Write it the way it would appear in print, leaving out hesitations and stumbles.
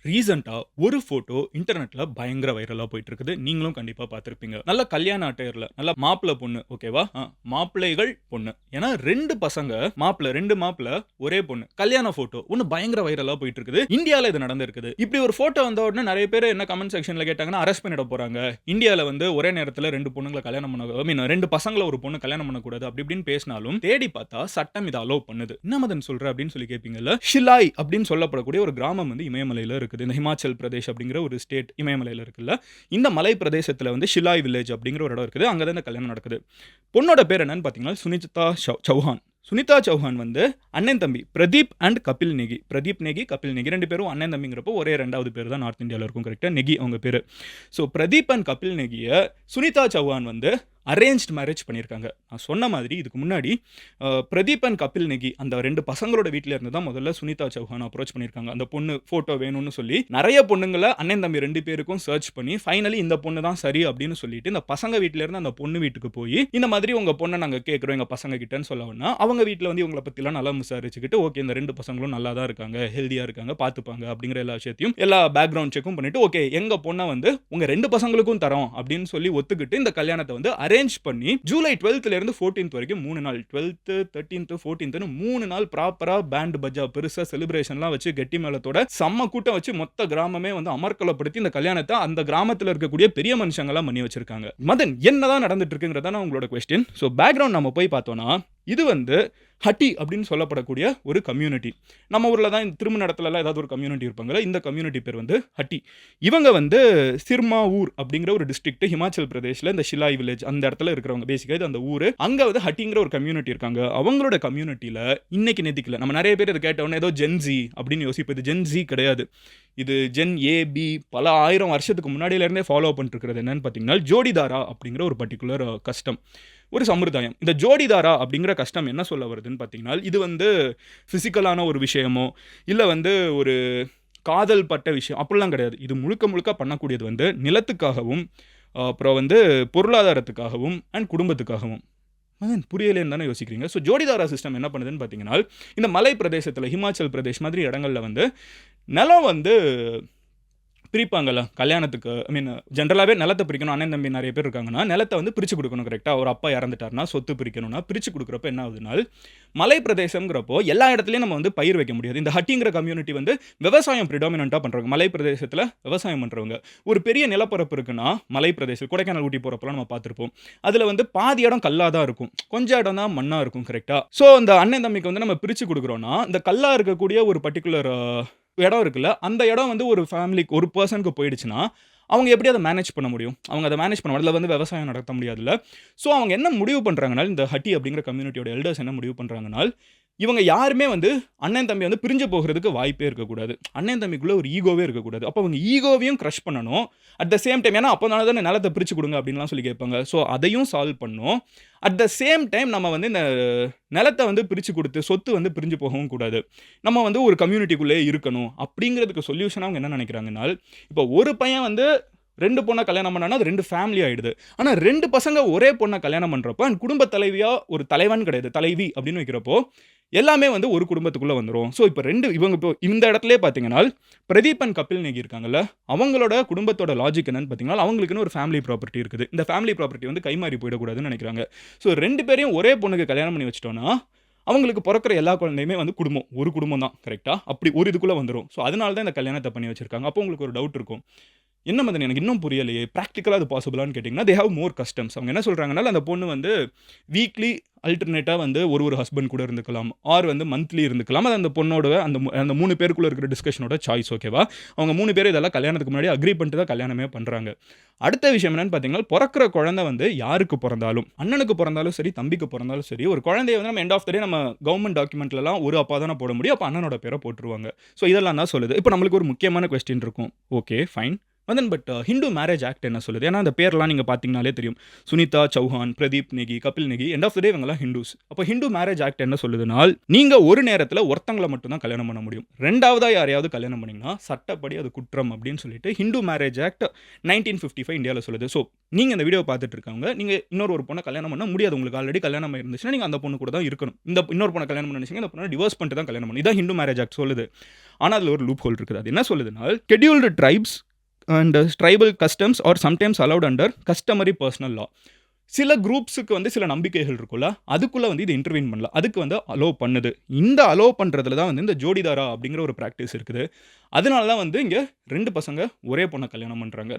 ரீசெண்டா ஒரு ஃபோட்டோ இன்டர்நெட்ல பயங்கர வைரலா போயிட்டு இருக்குது. நீங்களும் கண்டிப்பா பார்த்திருப்பீங்க. நல்ல கல்யாண அட்டையர்ல நல்ல மாப்பிள்ளை பொண்ணு ஓகேவா? மாப்பிள்ளைகள் பொண்ணு. ஏன்னா 2 பசங்க மாப்பிள்ளை 2 மாப்பிள்ளை ஒரே பொண்ணு. கல்யாண ஃபோட்டோ ஒண்ணு பயங்கர வைரலா போயிட்டு இருக்குது. இந்தியால இது நடந்திருக்குது. இப்படி ஒரு ஃபோட்டோ வந்த உடனே நெறைய பேர் என்ன கமெண்ட் செக்ஷன்ல கேட்டாங்கன்னா, அரெஸ்ட் பண்ணிட போறாங்க. இந்தியால வந்து ஒரே நேரத்துல 2 பொண்ணுங்கள கல்யாணம் பண்ண ஐ மீன் 2 பசங்கள ஒரு பொண்ணு கல்யாணம் பண்ணக்கூடாது அப்படி இப்படின்னு பேசினாலும் தேடி பார்த்தா சட்டம் இத அலோவ் பண்ணுது. என்ன மதன் சொல்ற அப்படின்னு சொல்லி கேட்பீங்கல்ல. ஷிலாய் அப்படின்னு சொல்லப்படக்கூடிய ஒரு கிராமம் வந்து இமயமலையில இருக்குது. இந்த ஹிமாச்சல் பிரதேஷ் அப்படிங்கிற ஒரு ஸ்டேட் இமயமலையில இருக்குல்ல. இந்த மலை பிரதேசத்துல வந்து ஷிலாய் வில்லேஜ் அப்படிங்கிற ஒரு இடம் இருக்குது. அங்க தான் இந்த கல்யாணம் நடக்குது. பொண்ணோட பேர் என்னன்னு பார்த்தீங்கன்னா, சுனிதா சௌஹான். சுனிதா சௌஹான் வந்து அண்ணன் தம்பி பிரதீப் அண்ட் கபில் நேகி. பிரதீப் நேகி, கபில் நேகி 2 பேரும் அண்ணன் தம்பிங்கிறப்போ ஒரே 2வது பேர் தான் நார்த் இந்தியால இருக்கும் கரெக்ட்டா. நெகி அவங்க பேரு. ஸோ பிரதீப் அண்ட் கபில் நேகிய சுனிதா சௌஹான் வந்து அரேஞ்ச்ட் மேரேஜ் பண்ணியிருக்காங்க. நான் சொன்ன மாதிரி இதுக்கு முன்னாடி பிரதீப் அண்ட் கபில் நேகி அந்த 2 பசங்களோட வீட்ல இருந்து தான் முதல்ல சுனிதா சௌஹான் அப்ரோச் பண்ணியிருக்காங்க. அந்த பொண்ணு ஃபோட்டோ வேணும்னு சொல்லி நெறைய பொண்ணுங்கள அண்ணன் தம்பி 2 பேருக்கும் சர்ச் பண்ணி ஃபைனலி இந்த பொண்ணு தான் சரி அப்படின்னு சொல்லிட்டு இந்த பசங்க வீட்ல இருந்து அந்த பொண்ணு வீட்டுக்கு போய் இந்த மாதிரி உங்க பொண்ண நாங்க கேட்கிறோம் எங்க பசங்க கிட்டன்னு சொல்லவும்னா அவங்க வீட்ல வந்து இவங்கள பத்திலாம் நல்லா விசாரிச்சுக்கிட்டு ஓகே இந்த 2 பசங்களும் நல்லா தான் இருக்காங்க, ஹெல்தியா இருக்காங்க, பார்த்துப்பாங்க அப்படிங்கிற எல்லா விஷயத்தையும் எல்லா பேக்ரவுண்ட் செக்கும் பண்ணிட்டு ஓகே எங்க பொண்ண வந்து உங்க 2 பசங்களுக்கும் தரோம் அப்படின்னு சொல்லி ஒத்துக்கிட்டு இந்த கல்யாணத்தை வந்து அரேஞ்ச் பண்ணி ஜூலை 12th இருந்து 14th வரைக்கும் 3 நாள் 12th 13th 14th 3 நாள் ப்ராப்பரா பேண்ட் பஜ்ஜா பெருசா செலிப்ரேஷன்லாம் வச்சு கெட்டி மேளத்தோட செம்ம கூட்டம் வச்சு மொத்த கிராமமே வந்து அமர்க்கலப்படுத்தி இந்த கல்யாணத்தை அந்த கிராமத்துல இருக்கக்கூடிய பெரிய மனுஷங்களாம் பண்ணி வச்சிருக்காங்க. மதன் என்னதான் நடந்துட்டு இருக்குங்கிறதா உங்களோட கொஸ்டின். ஸோ பேக்ரவுண்ட் நம்ம போய் பார்த்தோம்னா இது வந்து ஹட்டி அப்படின்னு சொல்லப்படக்கூடிய ஒரு கம்யூனிட்டி. நம்ம ஊரில் தான் திரும்ப இடத்துலலாம் ஏதாவது ஒரு கம்யூனிட்டி இருப்பாங்கல்ல, இந்த கம்யூனிட்டி பேர் வந்து ஹட்டி. இவங்க வந்து சிர்மா ஊர் அப்படிங்கிற ஒரு டிஸ்ட்ரிக்ட் ஹிமாச்சல் பிரதேஷ்ல இந்த ஷிலாய் வில்லேஜ் அந்த இடத்துல இருக்கிறவங்க பேசிக்காக இது அந்த ஊர். அங்கே வந்து ஹட்டிங்கிற ஒரு கம்யூனிட்டி இருக்காங்க. அவங்களோட கம்யூனிட்டியில் இன்னைக்கு நேத்திக்கல நம்ம நிறைய பேர் இதை கேட்டவொன்னே ஏதோ ஜென்சி அப்படின்னு யோசிப்போம். இது ஜென்சி கிடையாது. இது ஜென் ஏ பி பல ஆயிரம் வருஷத்துக்கு முன்னாடியிலேருந்தே ஃபாலோ பண்ணிட்டு இருக்கிறது என்னன்னு பார்த்தீங்கன்னா ஜோடிதாரா அப்படிங்கிற ஒரு பர்டிகுலர் கஸ்டம், ஒரு சம்பிரதாயம். இந்த ஜோடிதாரா அப்படிங்கிற கஷ்டம் என்ன சொல்ல வருதுன்னு பார்த்தீங்கன்னா இது வந்து ஃபிசிக்கலான ஒரு விஷயமோ இல்லை வந்து ஒரு காதல் பட்ட விஷயம் அப்படிலாம் கிடையாது. இது முழுக்க முழுக்க பண்ணக்கூடியது வந்து நிலத்துக்காகவும் அப்புறம் வந்து பொருளாதாரத்துக்காகவும் அண்ட் குடும்பத்துக்காகவும். புரியலேன்னு தானே யோசிக்கிறீங்க. ஸோ ஜோடிதாரா சிஸ்டம் என்ன பண்ணுதுன்னு பார்த்தீங்கன்னா இந்த மலை பிரதேசத்தில் ஹிமாச்சல் பிரதேஷ் மாதிரி இடங்களில் வந்து நிலம் வந்து பிரிப்பாங்கல்ல கல்யாணத்துக்கு. ஐ மீன் ஜென்ரலாகவே நிலத்தை பிரிக்கணும். அண்ணன் தம்பி நிறைய பேர் இருக்காங்கன்னா நிலத்தை வந்து பிரித்து கொடுக்கணும் கரெக்டாக. ஒரு அப்பா இறந்துட்டார்னா சொத்து பிரிக்கணும்னா பிரித்து கொடுக்குறப்ப என்ன ஆகுதுனால் மலை பிரதேசங்கிறப்போ எல்லா இடத்துலையும் நம்ம வந்து பயிர் வைக்க முடியாது. இந்த ஹட்டிங்கிற கம்யூனிட்டி வந்து விவசாயம் ப்ரிடாமினண்ட்டாக பண்ணுறவங்க. மலை பிரதேசத்தில் விவசாயம் பண்ணுறவங்க. ஒரு பெரிய நிலப்பரப்பு இருக்குன்னா மலை பிரதேசம் கொடைக்கானல் ஊட்டி போகிறப்பெல்லாம் நம்ம பார்த்துருப்போம். அதில் வந்து பாதி இடம் கல்லாக தான் இருக்கும், கொஞ்சம் இடம் தான் மண்ணாக இருக்கும் கரெக்டாக. ஸோ அந்த அண்ணன் தம்பிக்கு வந்து நம்ம பிரித்து கொடுக்குறோன்னா இந்த கல்லாக இருக்கக்கூடிய ஒரு பர்டிகுலர் இடம் இருக்குல்ல, அந்த இடம் வந்து ஒரு ஃபேமிலிக்கு ஒரு பர்சனுக்கு போயிடுச்சுன்னா அவங்க எப்படி அதை மேனேஜ் பண்ண முடியும்? அவங்க அதை மேனேஜ் பண்ண அதில் வந்து விவசாயம் நடத்த முடியாதுல்ல. ஸோ அவங்க என்ன முடிவு பண்ணுறாங்கன்னா இந்த ஹட்டி அப்படிங்கிற கம்யூனிட்டியோட எல்டர்ஸ் என்ன முடிவு பண்ணுறாங்கன்னா இவங்க யாருமே வந்து அண்ணன் தம்பி வந்து பிரிஞ்சு போகிறதுக்கு வாய்ப்பே இருக்கக்கூடாது. அண்ணன் தம்பிக்குள்ளே ஒரு ஈகோவே இருக்கக்கூடாது. அப்போ அவங்க ஈகோவையும் க்ரஷ் பண்ணணும். அட் த சேம் டைம் ஏன்னா அப்போ தானே நிலத்தை பிரித்து கொடுங்க அப்படின்லாம் சொல்லி கேட்பாங்க. ஸோ அதையும் சால்வ் பண்ணணும். அட் த சேம் டைம் நம்ம வந்து இந்த நிலத்தை வந்து பிரித்து கொடுத்து சொத்து வந்து பிரிஞ்சு போகவும் கூடாது. நம்ம வந்து ஒரு கம்யூனிட்டிக்குள்ளே இருக்கணும் அப்படிங்கிறதுக்கு சொல்யூஷனாக அவங்க என்ன நினைக்கிறாங்கன்னா இப்போ ஒரு பையன் வந்து 2 பொண்ணை கல்யாணம் பண்ணானா அது 2 ஃபேமிலி ஆகிடுது. ஆனால் 2 பசங்க ஒரே பொண்ணை கல்யாணம் பண்ணுறப்போ அந்த குடும்ப தலைவியாக ஒரு தலைவன் கிடையாது தலைவி அப்படின்னு வைக்கிறப்போ எல்லாமே வந்து ஒரு குடும்பத்துக்குள்ளே வந்துடும். ஸோ இப்போ இவங்க இப்போ இந்த இடத்துல பார்த்தீங்கன்னா பிரதீப் அண்ட் கபில் நேகி இருக்காங்கல்ல, அவங்களோட குடும்பத்தோட லாஜிக் என்னன்னு பார்த்தீங்கன்னா அவங்களுக்குன்னு ஒரு ஃபேமிலி ப்ராப்பர்ட்டி இருக்குது. இந்த ஃபேமிலி ப்ராப்பர்ட்டி வந்து கைமாறி போயிடக்கூடாதுன்னு நினைக்கிறாங்க. ஸோ 2 பேரையும் ஒரே பொண்ணுக்கு கல்யாணம் பண்ணி வச்சிட்டோன்னா அவங்களுக்கு பிறக்கிற எல்லா குழந்தையுமே வந்து குடும்பம் ஒரு குடும்பம் தான் கரெக்டாக. அப்படி ஒரு இதுக்குள்ளே வந்துடும். ஸோ அதனால தான் இந்த கல்யாணத்தை பண்ணி வச்சிருக்காங்க. அப்போ உங்களுக்கு ஒரு டவுட் இருக்கும், என்ன மதன் எனக்கு இன்னும் புரியலையே, ப்ராக்டிக்கலாக அது பாசிபிளான்னு கேட்டிங்கன்னா தே ஹேவ் மோர் கஸ்டம்ஸ். அவங்க என்ன சொல்கிறாங்கனால அந்த பொண்ணு வந்து வீக்லி அல்டர்னேட்டாக வந்து ஒரு ஹஸ்பண்ட் கூட இருந்துக்கலாம், ஆர் வந்து மந்த்லி இருந்துக்கலாம். அது அந்த பொண்ணோட அந்த 3 பேருக்குள்ளே இருக்கிற டிஸ்கஷனோட சாய்ஸ். ஓகேவா? அவங்க 3 பேர் இதெல்லாம் கல்யாணத்துக்கு முன்னாடி அக்ரி பண்ணிட்டு தான் கல்யாணமே பண்ணுறாங்க. அடுத்த விஷயம் என்னன்னு பார்த்தீங்கன்னா பிறக்கிற குழந்தை வந்து யாருக்கு பிறந்தாலும் அண்ணனுக்கு பிறந்தாலும் சரி தம்பிக்கு பிறந்தாலும் சரி ஒரு குழந்தைய வந்து நம்ம எண்ட் ஆஃப் த டே நம்ம கவர்மெண்ட் டாக்குமெண்ட்லலாம் ஒரு அப்பா தானே போட முடியும். அப்போ அண்ணனோட பேரை போட்டுருவாங்க. ஸோ இதெல்லாம் தான் சொல்லுது. இப்போ நம்மளுக்கு ஒரு முக்கியமான கொஸ்டின் இருக்கும். Okay fine, then but Hindu marriage act என்ன சொல்லுது? ஏன்னா அந்த பேர்லாம் நீங்க பார்த்தீங்கனாலே தெரியும். Sunita Chauhan, Pradeep Negi, Kapil Negi, end of the day இவங்கலாம் ஹிந்துஸ். அப்போ ஹிந்து மேரேஜ் ஆக்ட் என்ன சொல்லுதுனால், நீங்க ஒரு நேரத்தில ஒருத்தங்கள மட்டும் தான் கல்யாணம் பண்ண முடியும். 2வதா யாரையாவது கல்யாணம் பண்ணீங்கன்னா, சட்டப்படி அது குற்றம் அப்படின்னு சொல்லிட்டு ஹிந்து மேரேஜ் ஆக்ட் 1955 இந்தியால சொல்லுது. ஸோ நீங்க இந்த வீடியோ பார்த்துட்டு இருக்கவங்க, நீங்க ஒரு பொண்ண கல்யாணம் பண்ண முடியாது. உங்களுக்கு ஆல்ரெடி கல்யாணம் ஆயிருந்துச்சுன்னா, நீங்க அந்த பொண்ணு கூட தான் இருக்கணும். இந்த இன்னொரு பொண்ண கல்யாணம் பண்ண நினைச்சீங்கன்னா, இந்த பொண்ண டிவோர்ஸ் பண்ணிட்டு தான் கல்யாணம் பண்ணணும். இதான் ஹிந்து மேரேஜ் ஆக்ட் சொல்லுது. ஆனா அதில ஒரு லூப் ஹோல் இருக்குது. அது என்ன சொல்லுதுனால், scheduled tribes and tribal customs are sometimes allowed under customary personal law. சில குரூப்ஸுக்கு வந்து சில நம்பிக்கைகள் இருக்குல்ல, அதுக்குள்ள வந்து இது இன்டர்வீன் பண்ணலாம். அதுக்கு வந்து அலோவ் பண்ணுது. இந்த அலோவ் பண்றதுல தான் வந்து இந்த ஜோடிதாரா அப்படிங்கிற ஒரு பிராக்டிஸ் இருக்குது. அதனால தான் வந்து இங்க 2 பசங்க ஒரே பொண்ண கல்யாணம் பண்றாங்க.